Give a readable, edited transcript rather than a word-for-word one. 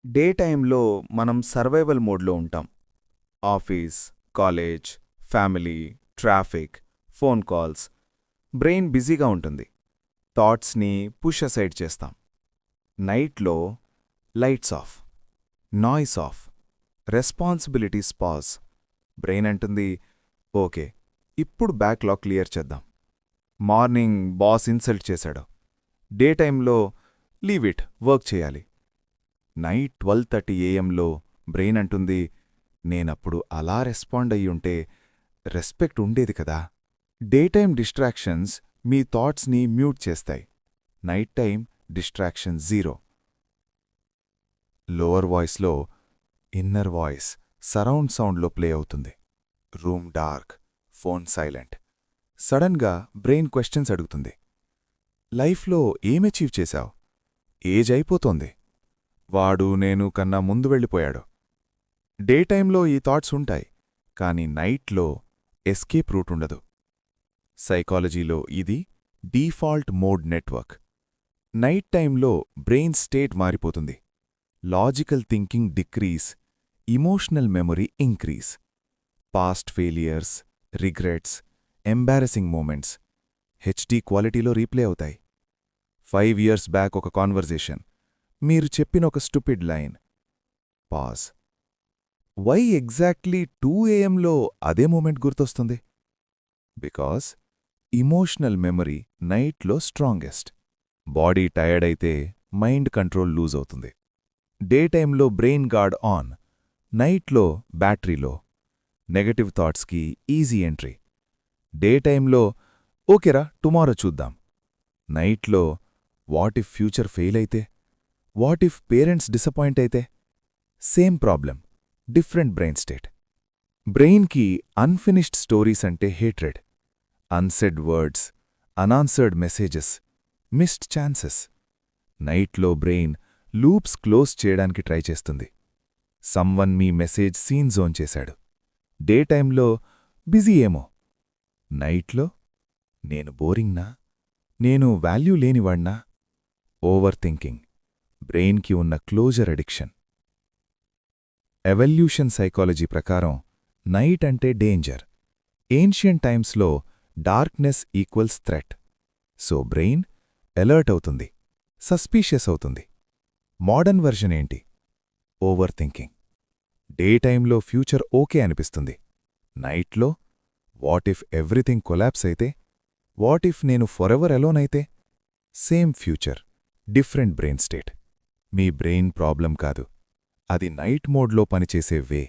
Day టైంలో మనం survival మోడ్లో ఉంటాం. Office, college, family, traffic, phone calls. Brain బిజీగా ఉంటుంది. థాట్స్ని పుష్ అసైడ్ చేస్తాం. నైట్లో lights off, noise of, responsibilities pause. Brain అంటుంది, ఓకే, ఇప్పుడు బ్యాక్లాగ్ క్లియర్ చేద్దాం. మార్నింగ్ బాస్ ఇన్సల్ట్ చేశాడు. డే టైంలో లీవ్ ఇట్, వర్క్ చేయాలి. నైట్ 12:30 AM బ్రెయిన్ అంటుంది, నేనప్పుడు అలా రెస్పాండ్ అయ్యుంటే రెస్పెక్ట్ ఉండేది కదా. డే టైమ్ డిస్ట్రాక్షన్స్ మీ థాట్స్ని మ్యూట్ చేస్తాయి. Night time distraction zero. Lower వాయిస్లో ఇన్నర్ వాయిస్ సరౌండ్ సౌండ్లో ప్లే అవుతుంది. Room dark, phone silent. సడన్గా బ్రెయిన్ క్వశ్చన్స్ అడుగుతుంది. లైఫ్లో ఏమచీవ్ చేశావు? ఏజ్ అయిపోతోంది. వాడు నేను కన్నా ముందు వెళ్ళిపోయాడు. డే టైంలో ఈ థాట్స్ ఉంటాయి, కాని నైట్లో ఎస్కేప్ రూట్ ఉండదు. సైకాలజీలో ఇది డీఫాల్ట్ మోడ్ నెట్వర్క్. నైట్ టైంలో బ్రెయిన్ స్టేట్ మారిపోతుంది. Logical thinking decrease, emotional memory increase. Past failures, regrets, embarrassing moments HD క్వాలిటీలో రీప్లే అవుతాయి. 5 years బ్యాక్ ఒక కాన్వర్జేషన్, మీరు చెప్పిన ఒక stupid line. Pause. Why exactly 2 AM అదే మూమెంట్ గుర్తొస్తుంది? బికాస్ ఇమోషనల్ మెమరీ నైట్లో స్ట్రాంగెస్ట్. బాడీ టయర్డ్ అయితే మైండ్ కంట్రోల్ లూజ్ అవుతుంది. డే టైంలో బ్రెయిన్ గార్డ్ ఆన్, నైట్లో బ్యాటరీలో. నెగటివ్ థాట్స్కి ఈజీ ఎంట్రీ. డే టైంలో ఓకేరా టుమారో చూద్దాం. నైట్లో వాట్ ఇఫ్ ఫ్యూచర్ ఫెయిల్ అయితే, వాట్ ఇఫ్ పేరెంట్స్ డిసప్పాయింట్ అయితే. Same problem, different brain state. బ్రెయిన్కి అన్ఫినిష్డ్ స్టోరీస్ అంటే hatred. Unsaid words, unanswered messages, missed chances. నైట్లో బ్రెయిన్ లూప్స్ క్లోజ్ చేయడానికి ట్రై చేస్తుంది. సమ్వన్ మీ మెసేజ్ సీన్ జోన్ చేశాడు. డే టైంలో busy ఏమో. నైట్లో నేను బోరింగ్నా, నేను వాల్యూ లేనివాణ్ణా. ఓవర్ థింకింగ్ బ్రెయిన్కి ఉన్న క్లోజర్ అడిక్షన్. ఎవల్యూషన్ సైకాలజీ ప్రకారం నైట్ అంటే డేంజర్. ఏన్షియంట్ టైమ్స్లో darkness equals threat. So brain alert అవుతుంది, సస్పీషియస్ అవుతుంది. మోడర్న్ వెర్షన్ ఏంటి? Overthinking. డే టైంలో ఫ్యూచర్ ఓకే అనిపిస్తుంది. నైట్లో వాట్ ఇఫ్ ఎవ్రీథింగ్ కొలాప్స్ అయితే, వాట్ ఇఫ్ నేను ఫరెవర్ అలోన్ అయితే. Same future, different brain state. మీ బ్రెయిన్ ప్రాబ్లం కాదు, అది నైట్ మోడ్లో పనిచేసే వే.